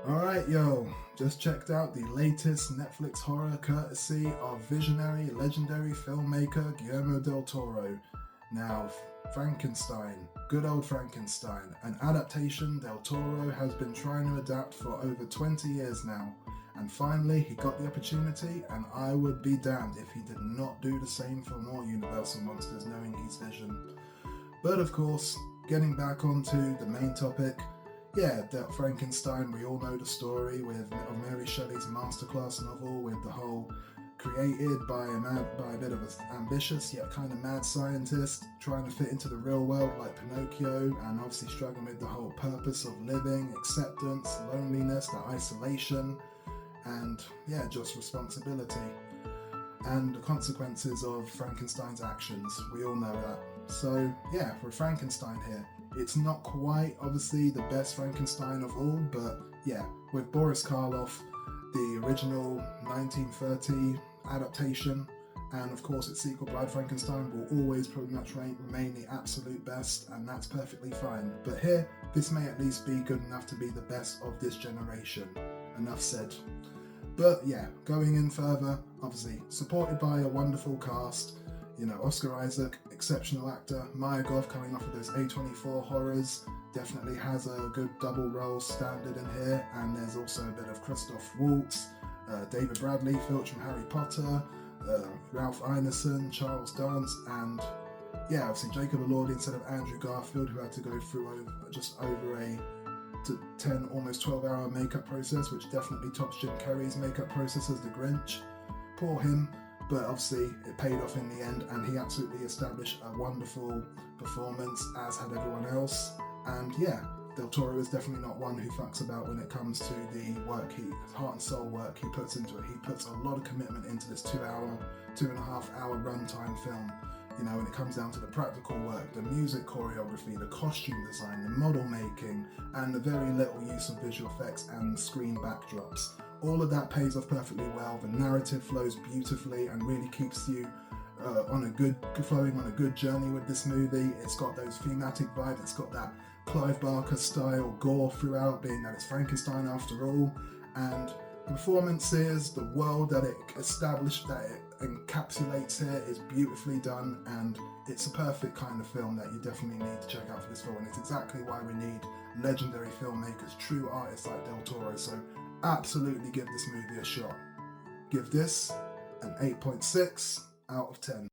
Alright, yo, just checked out the latest Netflix horror courtesy of visionary, legendary filmmaker Guillermo del Toro. Now, Frankenstein, good old Frankenstein, an adaptation Del Toro has been trying to adapt for over 20 years now. And finally, he got the opportunity, and I would be damned if he did not do the same for more Universal monsters, knowing his vision. But of course, getting back onto the main topic, yeah, Frankenstein, we all know the story of Mary Shelley's masterclass novel with the whole created by a bit of an ambitious yet kind of mad scientist trying to fit into the real world like Pinocchio, and obviously struggling with the whole purpose of living, acceptance, loneliness, the isolation, and yeah, just responsibility and the consequences of Frankenstein's actions. We all know that. So yeah, for Frankenstein here, it's not quite obviously the best Frankenstein of all, but yeah, with Boris Karloff, the original 1930 adaptation, and of course its sequel Bride Frankenstein will always pretty much remain the absolute best, and that's perfectly fine. But here, this may at least be good enough to be the best of this generation. Enough said. But yeah, going in further, obviously supported by a wonderful cast, you know, Oscar Isaac, exceptional actor, Maya Goth coming off of those A24 horrors, definitely has a good double role standard in here, and there's also a bit of Christoph Waltz, David Bradley, Filch from Harry Potter, Ralph Ineson, Charles Dance, and yeah, obviously Jacob Elordi instead of Andrew Garfield, who had to go through just over a 10, almost 12-hour makeup process, which definitely tops Jim Carrey's makeup process as the Grinch. Poor him, but obviously it paid off in the end, and he absolutely established a wonderful performance, as had everyone else. And yeah, Del Toro is definitely not one who fucks about when it comes to the work, heart and soul work he puts into it. He puts a lot of commitment into this 2.5-hour runtime film. You know, when it comes down to the practical work, the music choreography, the costume design, the model making, and the very little use of visual effects and screen backdrops. All of that pays off perfectly well. The narrative flows beautifully and really keeps you flowing on a good journey with this movie. It's got those thematic vibes. It's got that Clive Barker style gore throughout, being that it's Frankenstein after all, and the performances, the world that it established, that it encapsulates here, is beautifully done, and it's a perfect kind of film that you definitely need to check out for this film, and it's exactly why we need legendary filmmakers, true artists like Del Toro. So absolutely give this movie a shot. Give this an 8.6 out of 10.